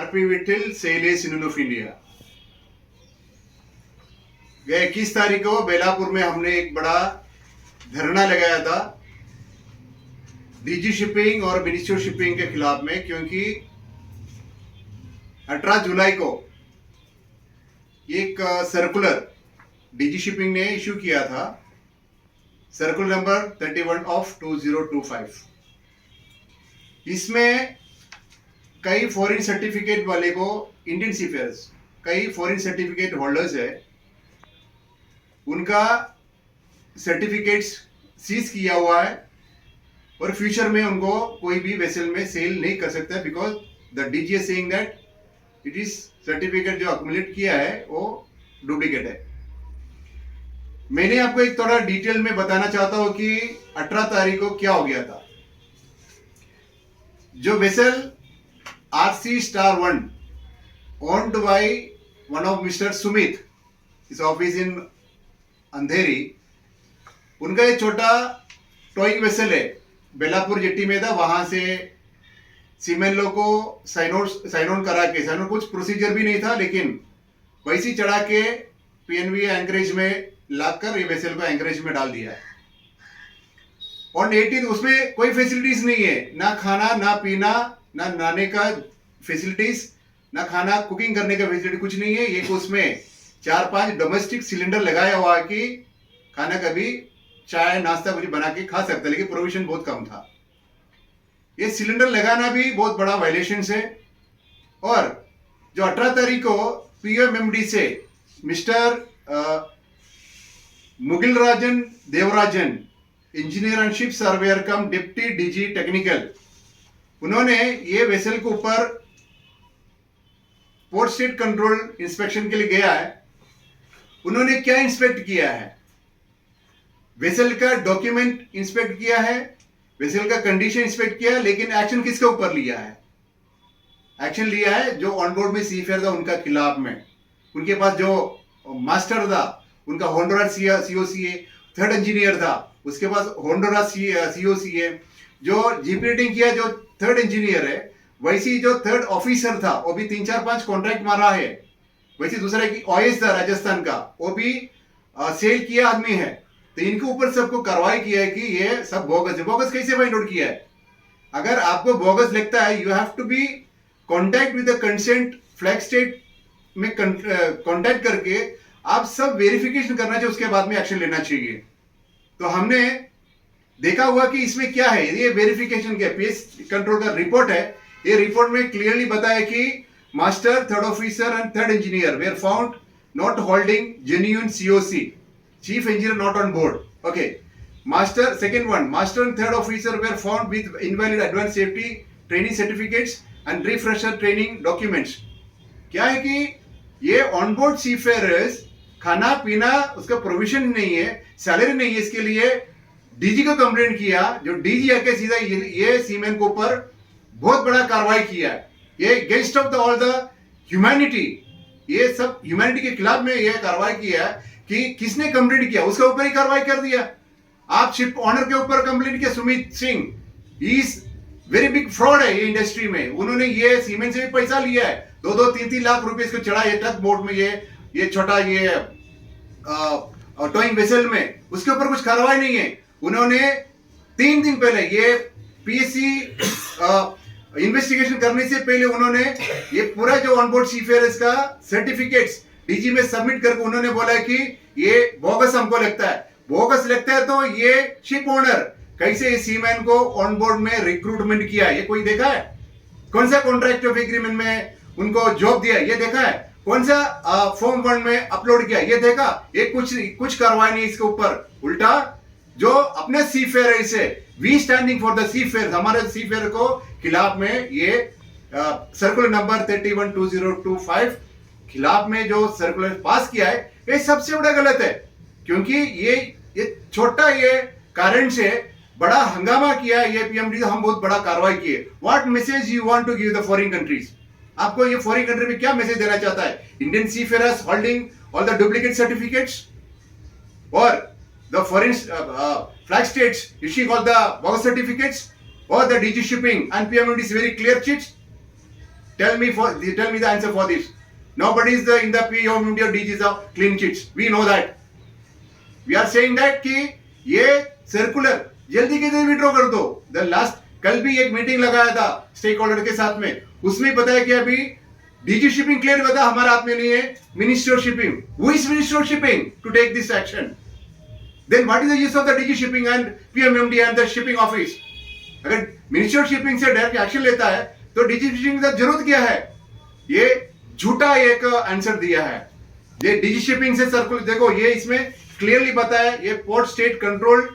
RP Vithal सेलेस union of India. गए 21 तारीख को बेलापुर में हमने एक बड़ा धरना लगाया था डीजी शिपिंग और मिनिस्ट्री ऑफ शिपिंग के खिलाफ में, क्योंकि 18 जुलाई को एक सर्कुलर डीजी शिपिंग ने इशू किया था, सर्कुलर नंबर 31 ऑफ 2025। इसमें कई फॉरेन सर्टिफिकेट वाले को, इंडियन सीफेयर्स, कई फॉरेन सर्टिफिकेट होल्डर्स है, उनका सर्टिफिकेट्स सीज किया हुआ है और फ्यूचर में उनको कोई भी वेसल में सेल नहीं कर सकता, because the DG is saying that it is certificate जो अक्यूमुलेट किया है वो डुप्लीकेट है। मैंने आपको एक थोड़ा डिटेल में बताना चाहता हूं कि 18 तारीख को क्या हो गया था। जो vessel RC Star 1 owned by one of Mr. Sumit, his office in अंधेरी, उनका एक छोटा टॉइंग वेसल है, बेलापुर जेट्टी में था। वहां से सीमेन लोग को साइन ऑन करा के, साइन ऑन कुछ प्रोसीजर भी नहीं था, लेकिन वैसी चढ़ा के PNV एंकरेज में लाकर ये वेसल को एंकरेज में डाल दिया है। और 18 उसमें कोई फैसिलिटीज नहीं है, ना खाना ना पीना ना नहाने का फैसिलिटीज, ना खाना कुकिंग करने का फैसिलिटी, कुछ नहीं है। एक उसमें 4-5 डोमेस्टिक सिलेंडर लगाया हुआ है कि खाना कभी चाय नाश्ता कुछ बना के खा सकता है, लेकिन प्रोविजन बहुत कम था। ये सिलेंडर लगाना भी बहुत बड़ा वायलेशन है। और जो 18 तारीख को PMMD से mister Mugil Rajan Devarajan, engineer and ship surveyor come deputy DG technical, उन्होंने ये वेसल के ऊपर पोर्ट स्टेट कंट्रोल इंस्पेक्शन के लिए गया है। उन्होंने क्या इंस्पेक्ट किया है? वेसल का डॉक्यूमेंट इंस्पेक्ट किया है, वेसल का कंडीशन इंस्पेक्ट किया है, लेकिन एक्शन किसके ऊपर लिया है? एक्शन लिया है जो ऑनबोर्ड में सीफेयर था उनका खिलाफ में। उनके पास जो मास्टर था उनका होंडोरा COCA, थर्ड इंजीनियर था, उसके पास होंडोरा COCA, जो जीपी रेटिंग किया जो थर्ड इंजीनियर है, वैसी जो थर्ड ऑफिसर था वो भी 3-4-5 कॉन्ट्रैक्ट मारा है। वैसे दूसरा की OS था राजस्थान का, वो भी सेल किया आदमी है। तो इनके ऊपर सबको कार्रवाई किया है कि ये सब बोगस है। बोगस कैसे फाइंड आउट किया है? अगर आपको बोगस लगता है, you have to be contact with the consent flag state में कॉन्टैक्ट करके आप सब वेरिफिकेशन करना चाहिए, उसके बाद में एक्शन लेना चाहिए। तो हमने देखा हुआ कि इसमें क्या है, ये वेरिफिकेशन क्या, पेस्ट कंट्रोल का रिपोर्ट है। ये रिपोर्ट में क्लियरली बताया कि master, third officer and third engineer were found not holding genuine COC, chief engineer not on board. Okay, master, second one, master and third officer were found with invalid advance safety training certificates and refresher training documents. क्या है कि ये onboard सीफेयर्स खाना पीना उसका provision नहीं है, salary नहीं है, इसके लिए डीजी को कंप्लेंट किया। जो डीजी आके सीधा ये सीमेन के ऊपर बहुत बड़ा कार्रवाई किया है। ये against of the all the humanity, ये सब ह्यूमैनिटी के खिलाफ में ये कार्रवाई किया है कि किसने कंप्लेंट किया उसके ऊपर ही कार्रवाई कर दिया। आप शिप ऑनर के ऊपर कंप्लेंट किया, Sumit Singh, is very big fraud है ये इंडस्ट्री में। उन्होंने ये सीमेन से भी पैसा लिया है, 2-2, 3-3 लाख रुपए इसको चढ़ा है ट्रक बोर्ड में, ये छोटा ये टोइंग वेसल में, उसके ऊपर कुछ कार्रवाई नहीं है। उन्होंने 3 दिन पहले ये PSC इन्वेस्टिगेशन करने से पहले उन्होंने ये पूरा जो ऑनबोर्ड सीफेयर्स का सर्टिफिकेट्स डीजी में सबमिट करके उन्होंने बोला कि ये बोगस हमको लगता है। बोगस लगता है तो ये शिप ओनर कैसे इस सीमैन को ऑनबोर्ड में रिक्रूटमेंट किया, ये कोई देखा है? कौन सा कॉन्ट्रैक्ट ऑफ एग्रीमेंट में उनको जॉब दिया, ये देखा है? कौन सा फॉर्म 1 में अपलोड किया, ये देखा? ये कुछ कार्रवाई नहीं इसके ऊपर। उल्टा जो अपने सीफेयर है, इसे वी स्टैंडिंग फॉर द सीफेयर, हमारे सीफेयर को खिलाफ में ये सर्कुलर नंबर 31/2025 खिलाफ में जो सर्कुलर पास किया है, ये सबसे बड़ा गलत है। क्योंकि ये छोटा ये कारण से बड़ा हंगामा किया है ये PMD, हम बहुत बड़ा कार्रवाई किए। What message you want to give the foreign countries? आपको ये फॉरेन कंट्री में क्या मैसेज देना चाहता है? Indian seafarers holding all the duplicate certificates और the foreign flag states issuing all the bogus certificates, or the DG shipping and PMD is very clear cheats? Tell me the answer for this. Nobody is in the PMD or DGs of clean chits. We know that. We are saying that कि ये circular जल्दी के जल्दी withdraw कर दो. The last कल भी एक मीटिंग लगाया था स्टेक होल्डर के साथ में, उसमें बताया कि अभी डीजी शिपिंग क्लियर बता हमारे हाथ में नहीं है. Minister shipping, who is minister shipping to take this action? Then what is the use of the DG shipping and PMMD and the shipping office? अगर मिनिस्टर शिपिंग से डायरेक्ट एक्शन लेता है तो डीजी शिपिंग की जरूरत क्या है? ये झूठा एक आंसर दिया है. ये डीजी शिपिंग से सर्कुलर देखो, ये इसमें क्लियरली बताया, ये पोर्ट स्टेट कंट्रोल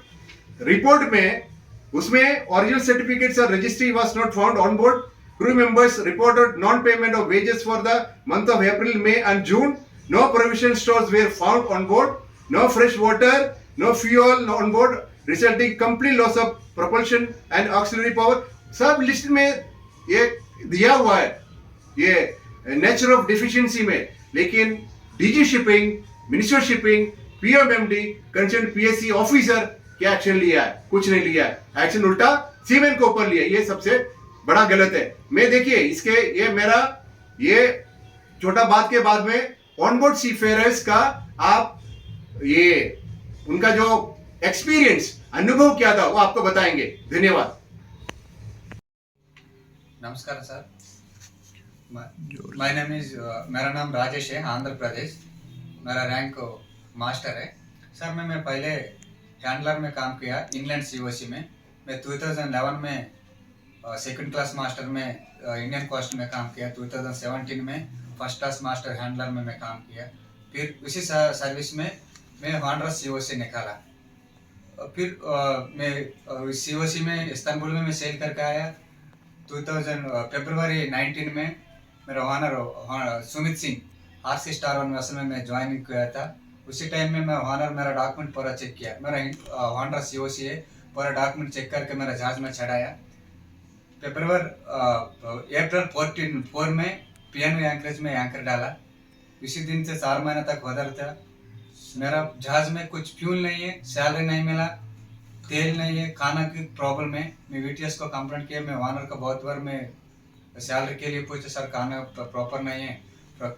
रिपोर्ट में उसमें ओरिजिनल सर्टिफिकेट्स और registry was not found on board. Crew members reported non payment of wages for the month of April, May and June. No provision stores were found on board. No fresh water, no fuel on board, resulting complete loss of propulsion and auxiliary power. सब list में ये दिया हुआ है, ये nature of deficiency में. लेकिन DG shipping, minister shipping, PMMD, concern PSC officer क्या एक्शन लिया है? कुछ नहीं लिया है. एक्शन उल्टा सीमेंट के ऊपर लिया. ये सबसे बड़ा गलत है. मैं देखिए इसके ये मेरा ये छोटा बात के बाद में ऑनबोर्ड सीफेयरर्स का आप ये उनका जो एक्सपीरियंस अनुभव क्या था वो आपको बताएंगे. धन्यवाद. नमस्कार सर. माय नेम इज मेरा नाम राजेश है, आंध्र प्रदेश. मेरा रैंक मास्टर है सर. मैं पहले हैंडलर में काम किया इंग्लैंड सीओसी में. मैं 2011 में सेकंड क्लास मास्टर में इंडियन कोस्ट में काम किया. 2017 में फर्स्ट क्लास मास्टर हैंडलर में मैं काम किया. फिर उसी सर्विस में मैं हॉन्डरस सीओसी निकाला. फिर मैं सीओसी में इस्तांबुल में मैं सेल करके आया. 2000 फरवरी 19 में मेरा honour Sumit Singh RC star one vessel में मैं ज्वाइनिंग किया था. उसी टाइम में मैं हॉनर मेरा डॉक्यूमेंट पूरा चेक किया. मेरा हॉनर सीओसी है, पूरा डॉक्यूमेंट चेक करके मेरा जहाज में चढ़ाया. अप्रैल 4 में पीएनबी एंकरेज में एंकर डाला. इसी दिन से 4 महीने तक उधर था. मेरा जहाज में कुछ फ्यूल नहीं है, सैलरी नहीं मिला, तेल नहीं है, खाना की प्रॉब्लम है. मैं वीटीएस को कंप्लेंट किया. मैं ऑनर को बहुत बार मैं सैलरी के लिए पूछा, सर खाना प्रॉपर नहीं है,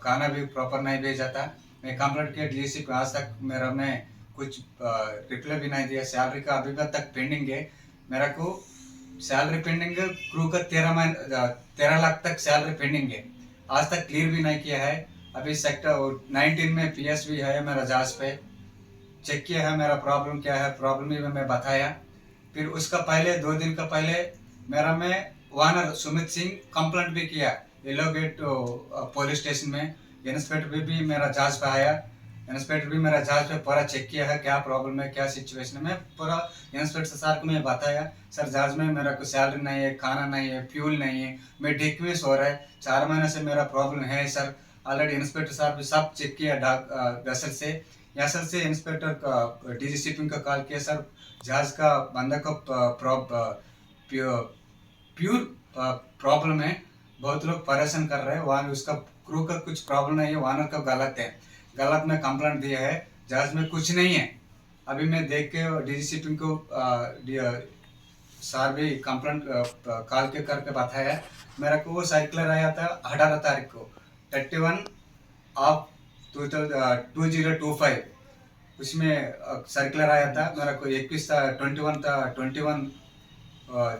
खाना भी प्रॉपर नहीं भेजा था. मैं कंप्लेंट किया डीसी पे, आज तक मेरा मैं कुछ रिप्लाई भी नहीं दिया. सैलरी का अभी तक पेंडिंग है. मेरा को सैलरी पेंडिंग है. क्रू का 13 लाख तक सैलरी पेंडिंग है, आज तक क्लियर भी नहीं किया है. अभी सेक्टर 19 में पीएस भी है मेरा जहाज पे. चेक किया है मेरा प्रॉब्लम क्या है, प्रॉब्लम भी मैं बताया. फिर उसका पहले 2 दिन का पहले मेरा मैं वानर सुमित सिंह कंप्लेंट भी किया येलो गेट पुलिस स्टेशन में. इंस्पेक्टर भी मेरा जहाज पे आया. इंस्पेक्टर भी मेरा जहाज पे पूरा चेक किया है क्या प्रॉब्लम है, क्या सिचुएशन है. मैं पूरा इंस्पेक्टर साहब को मैं बताया, सर जहाज में मेरा को सैलरी नहीं है, खाना नहीं है, फ्यूल नहीं है, मैं डिक्वेस हो रहा है, 4 महीने से मेरा प्रॉब्लम है सर. ऑलरेडी इंस्पेक्टर साहब भी सब चेक किया वेसल से इंस्पेक्टर का डीजी शिपिंग का कॉल किया, सर जहाज का बंदा को प्योर प्रॉब्लम है, बहुत लोग परेशान कर रहे हैं. वहाँ उसका क्रू का कुछ प्रॉब्लम नहीं है, वानर का गलत है, गलत में कंप्लेंट दिया है, जहाज में कुछ नहीं है. अभी मैं देख के डीजी शिपिंग को सर भी कंप्लेंट कॉल के करके बताया. मेरा को वो साइकिलर आया था 18 तारीख को 31 ऑफ 2025. उसमें सर्कुलर आया था. मेरा को 21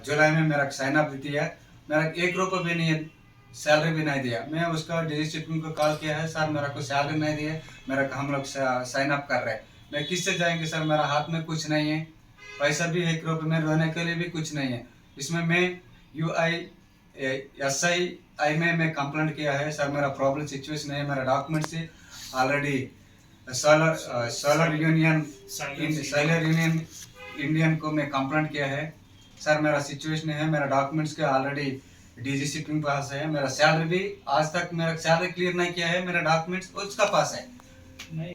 जुलाई में मेरा साइन अप दिया. मेरा 1 रुपये भी नहीं है, सैलरी भी नहीं दिया. मैं उसका डीजी शिपिंग को कॉल किया है, सर मेरा को सैलरी नहीं दिया, मेरा हम लोग साइन अप कर रहे हैं. मैं किससे जाएंगे सर, मेरा हाथ में कुछ नहीं है, पैसा भी 1 रुपये में रहने के लिए भी कुछ नहीं है. इसमें मैं UISI में मैं कंप्लेंट किया है, सर मेरा प्रॉब्लम सिचुएशन है. मेरा डॉक्यूमेंट से ऑलरेडी सोलर यूनियन इंडियन को मैं कंप्लेंट किया है. सर मेरा सिचुएशन है, मेरा डॉक्यूमेंट्स के ऑलरेडी डीजी शिपिंग पास है. मेरा सैलरी भी आज तक मेरा सैलरी क्लियर नहीं किया है, मेरा डॉक्यूमेंट्स उसका पास है नहीं.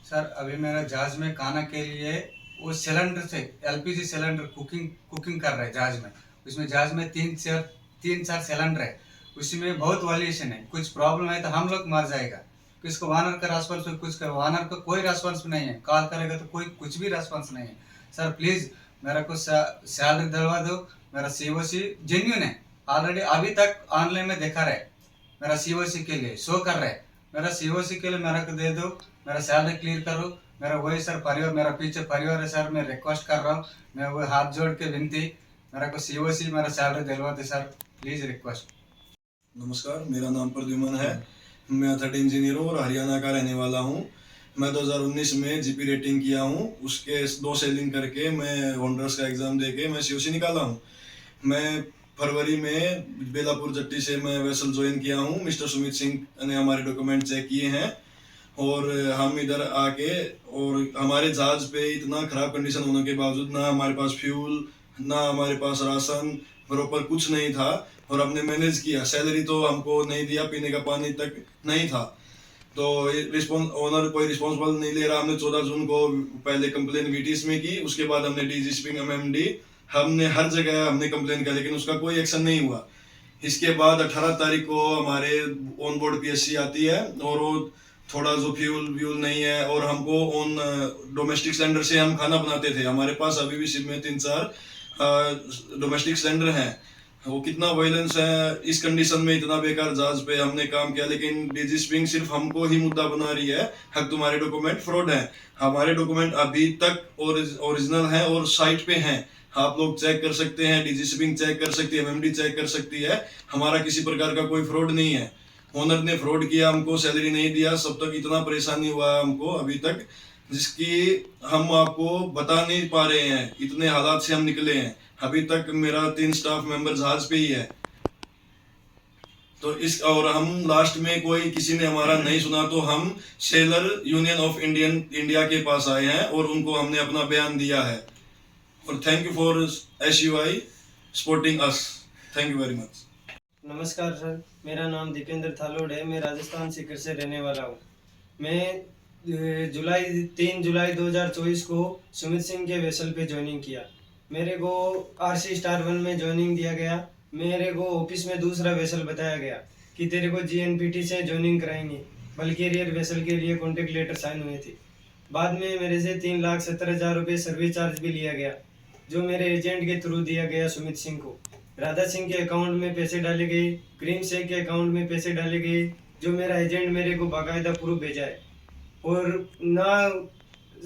सर अभी मेरा जहाज में खाना के लिए वो सिलेंडर से LPG सिलेंडर कुकिंग कर रहे हैं जहाज में. उसमें जहाज में 3-4 सिलेंडर है, उसमें बहुत वॉल्यूशन है. कुछ प्रॉब्लम है तो हम लोग मर जाएगा. किसको वानर का रेस्पॉन्स, कुछ का वानर का कोई रेस्पॉन्स नहीं है. कॉल करेगा तो कोई कुछ भी रेस्पॉन्स नहीं है. सर प्लीज मेरा को सैलरी दिलवा दो. मेरा COC जेन्यून है, ऑलरेडी अभी तक ऑनलाइन में दिखा रहे, मेरा सीओसी के लिए शो कर रहे, मेरा सीओसी के लिए मेरे को दे दो, मेरा सैलरी क्लियर करो। मेरा वही सर परिवार, मेरा पीछे परिवार है सर, मैं रिक्वेस्ट कर रहा हूँ, मैं वो हाथ जोड़ के विनती, मेरे को सीओसी मेरा सैलरी दिलवा दे सर, प्लीज रिक्वेस्ट। नमस्कार, मेरा नाम प्रद्युमन है। मैं अथर्ड इंजीनियर हूँ और हरियाणा का रहने वाला हूँ। मैं 2019 में जीपी रेटिंग किया हूँ, उसके 2 सेलिंग करके मैं होंडर्स का एग्ज़ाम देके मैं सीओसी निकाला हूँ। मैं फरवरी में बेलापुर जट्टी से मैं वेसल ज्वाइन किया हूँ। मिस्टर सुमित सिंह ने हमारे डॉक्यूमेंट चेक किए हैं और हम इधर आके, और हमारे जहाज पे इतना ख़राब कंडीशन होने के बावजूद ना हमारे पास फ्यूल, ना हमारे पास राशन, प्रॉपर कुछ नहीं था और हमने मैनेज किया। सैलरी तो हमको नहीं दिया, पीने का पानी तक नहीं था, तो ओनर कोई रिस्पॉन्सिबल नहीं ले रहा। हमने 14 जून को पहले कंप्लेन वीटीज में की, उसके बाद हमने डीजी शिपिंग एमएमडी, हमने हर जगह हमने कंप्लेन किया, लेकिन उसका कोई एक्शन नहीं हुआ। इसके बाद 18 तारीख को हमारे ऑन बोर्ड पीएससी आती है और वो थोड़ा जो फ्यूल नहीं है, और हमको ऑन डोमेस्टिक सिलेंडर से हम खाना बनाते थे। हमारे पास अभी भी शिप में 3-4 डोमेस्टिक सिलेंडर हैं। वो कितना वायलेंस है, इस कंडीशन में इतना बेकार जहाज पे हमने काम किया, लेकिन डीजी शिपिंग सिर्फ हमको ही मुद्दा बना रही है, हक तुम्हारे डॉक्यूमेंट फ्रॉड है। हमारे डॉक्यूमेंट अभी तक ओरिजिनल हैं और साइट पे हैं, आप लोग चेक कर सकते हैं, डीजी शिपिंग चेक कर सकती है, एमएमडी चेक कर सकती है। हमारा किसी प्रकार का कोई फ्रॉड नहीं है। ओनर ने फ्रॉड किया, हमको सैलरी नहीं दिया, सब तक इतना परेशानी हुआ है हमको अभी तक, जिसकी हम आपको बता नहीं पा रहे हैं। इतने हालात से हम निकले हैं। अभी तक मेरा 3 स्टाफ मेंबर जहाज पे ही है। तो इस, और हम लास्ट में कोई किसी ने हमारा नहीं सुना तो हम सेलर यूनियन ऑफ इंडिया के पास आए हैं और उनको हमने अपना बयान दिया है। और thank you for SUI supporting us. Thank you very much. नमस्कार सर, मेरा नाम दीपेंद्र थालोड़ है। मैं राजस्थान सीकर से रहने वाला हूँ। मैं 3 जुलाई 2024 को सुमित सिंह के वेसल पे ज्वाइनिंग किया। मेरे को आरसी स्टार 1 में ज्वाइनिंग दिया गया। मेरे को ऑफिस में दूसरा वेसल बताया गया कि तेरे को जीएनपीटी से ज्वाइनिंग कराएंगे, बल्कि वेसल के लिए कॉन्ट्रैक्ट लेटर साइन हुए थे। बाद में मेरे से 3,70,000 रुपये सर्विस चार्ज भी लिया गया, जो मेरे एजेंट के थ्रू दिया गया सुमित सिंह को। राधा सिंह के अकाउंट में पैसे डाले गए, क्रीम शेख के अकाउंट में पैसे डाले गए, जो मेरा एजेंट मेरे को बाकायदा प्रूफ भेजा है। और ना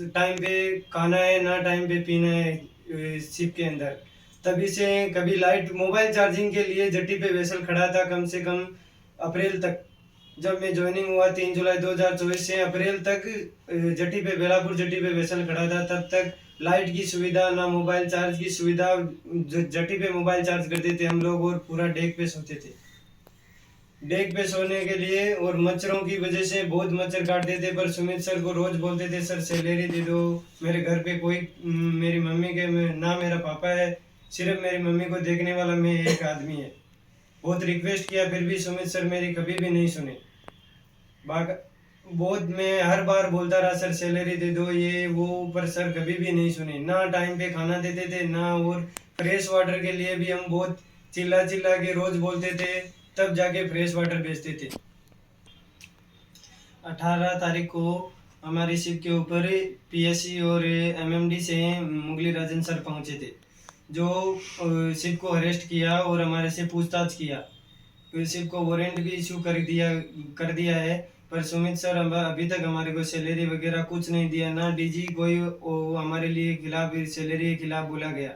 टाइम पे खाना है, ना टाइम पे पीना है शिप के अंदर। तभी से कभी लाइट, मोबाइल चार्जिंग के लिए जट्टी पे वेसल खड़ा था कम से कम अप्रैल तक। जब मैं ज्वाइनिंग हुआ 3 जुलाई 2024 से अप्रैल तक जट्टी पे, बेलापुर जट्टी पे वेसल खड़ा था, तब तक लाइट की सुविधा, ना मोबाइल चार्ज की सुविधा। जट्टी पे मोबाइल चार्ज करते थे हम लोग और पूरा डेक पे सोते थे। डेक पे सोने के लिए, और मच्छरों की वजह से बहुत मच्छर काटते थे। पर सुमित सर को रोज बोलते थे, सर सैलरी दे दो। मेरे घर पे कोई, मेरी मम्मी के ना मेरा पापा है, सिर्फ मेरी मम्मी को देखने वाला मैं एक आदमी है। बहुत रिक्वेस्ट किया, फिर भी सुमित सर मेरी कभी भी नहीं सुने। बहुत मैं हर बार बोलता रहा, सर सैलरी दे दो, ये वो, पर सर कभी भी नहीं सुने। ना टाइम पे खाना देते थे, ना, और फ्रेश वाटर के लिए भी हम बहुत चिल्ला चिल्ला के रोज बोलते थे, तब जाके फ्रेश वाटर बेचते थे। 18 तारीख को हमारी शिप के ऊपर पीएससी और एमएमडी से मुगली राजन सर पहुंचे थे, जो शिप को अरेस्ट किया और हमारे से पूछताछ किया। शिप को वारंट भी इशू कर दिया है, पर सुमित सर अभी तक हमारे को सैलरी वगैरह कुछ नहीं दिया। ना डीजी कोई हमारे लिए खिलाफ, सैलरी के खिलाफ बोला गया,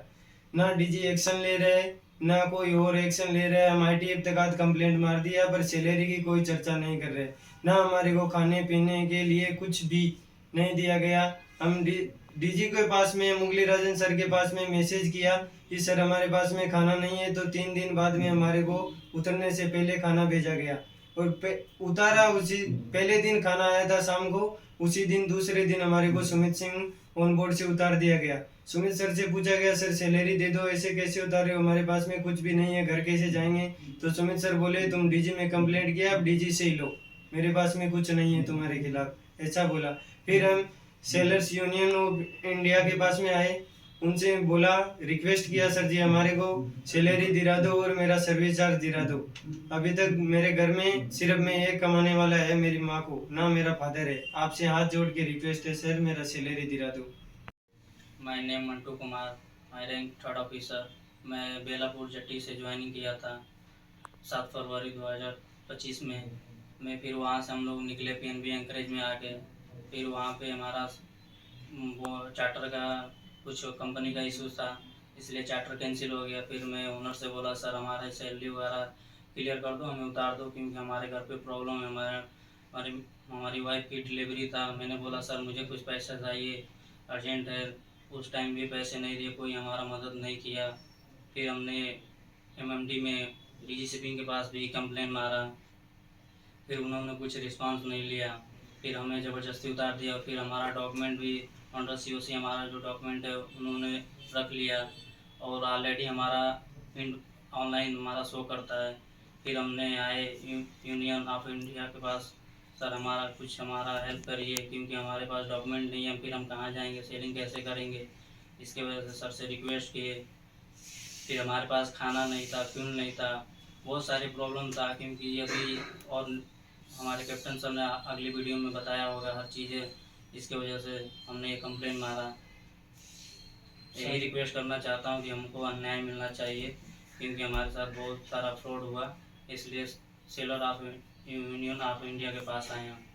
ना डीजी एक्शन ले रहे, ना कोई और एक्शन ले रहे हैं। हम आईटीएफ तक कंप्लेंट मार दिया, पर सैलरी की कोई चर्चा नहीं कर रहे। ना हमारे को खाने पीने के लिए कुछ भी नहीं दिया गया। हम डीजी के पास में, मुगली राजन सर के पास में मैसेज किया कि सर हमारे पास में खाना नहीं है, तो 3 दिन बाद में हमारे को उतरने से पहले खाना भेजा गया और उतारा। उसी पहले दिन खाना आया था शाम को, उसी दिन दूसरे दिन हमारे को सुमित सिंह ऑन बोर्ड से उतार दिया गया। सुमित सर से पूछा गया, सर सैलरी दे दो, ऐसे कैसे उतारे हो, हमारे पास में कुछ भी नहीं है, घर कैसे जाएंगे। तो सुमित सर बोले, तुम डीजी में कंप्लेंट किया, अब डीजी से ही लो, मेरे पास में कुछ नहीं है तुम्हारे खिलाफ, ऐसा बोला। फिर हम सेलर्स यूनियन ऑफ इंडिया के पास में आए, उनसे बोला, रिक्वेस्ट किया, सर जी हमारे को सैलरी दिला दो और मेरा सर्विस चार्ज दिला दो। अभी तक मेरे घर में सिर्फ मैं एक कमाने वाला है, मेरी माँ को, ना मेरा फादर है। आपसे हाथ जोड़ के रिक्वेस्ट है सर, मेरा सैलरी दिला दो। My name Mantu Kumar, my rank 3rd officer. मैं बेलापुर जट्टी से ज्वाइनिंग किया था 7 फरवरी 2025 में। मैं फिर वहाँ से हम लोग निकले पीएनबी एंकरेज में आके। फिर वहाँ पे हमारा वो चार्टर का कुछ कंपनी का इशू था, इसलिए चार्टर कैंसिल हो गया। फिर मैं ओनर से बोला सर हमारा सैलरी वगैरह क्लियर कर दो, हमें उतार दो, क्योंकि हमारे घर पे प्रॉब्लम है, हमारी वाइफ की डिलीवरी था। मैंने बोला सर मुझे कुछ पैसा चाहिए, अर्जेंट है। उस टाइम भी पैसे नहीं दिए, कोई हमारा मदद नहीं किया। फिर हमने एमएमडी में डीजी शिपिंग के पास भी कंप्लेन मारा, फिर उन्होंने कुछ रिस्पांस नहीं लिया। फिर हमें ज़बरदस्ती उतार दिया। फिर हमारा डॉक्यूमेंट भी अंडर सीओसी हमारा जो डॉक्यूमेंट है उन्होंने रख लिया, और ऑलरेडी हमारा ऑनलाइन हमारा शो करता है। फिर हमने आए यूनियन ऑफ इंडिया के पास, सर हमारा हेल्प करिए, क्योंकि हमारे पास डॉक्यूमेंट नहीं है, फिर हम कहाँ जाएंगे, सेलिंग कैसे करेंगे। इसके वजह से सर से रिक्वेस्ट किए। फिर हमारे पास खाना नहीं था, फ्यूल नहीं था, बहुत सारी प्रॉब्लम था, क्योंकि ये भी, और हमारे कैप्टन सर ने अगली वीडियो में बताया होगा हर चीज़ें। इसके वजह से हमने ये कंप्लेन मारा। यही रिक्वेस्ट करना चाहता हूँ कि हमको अन्याय मिलना चाहिए, क्योंकि हमारे साथ बहुत सारा फ्रॉड हुआ, इसलिए seller of union of India के पास आए हैं।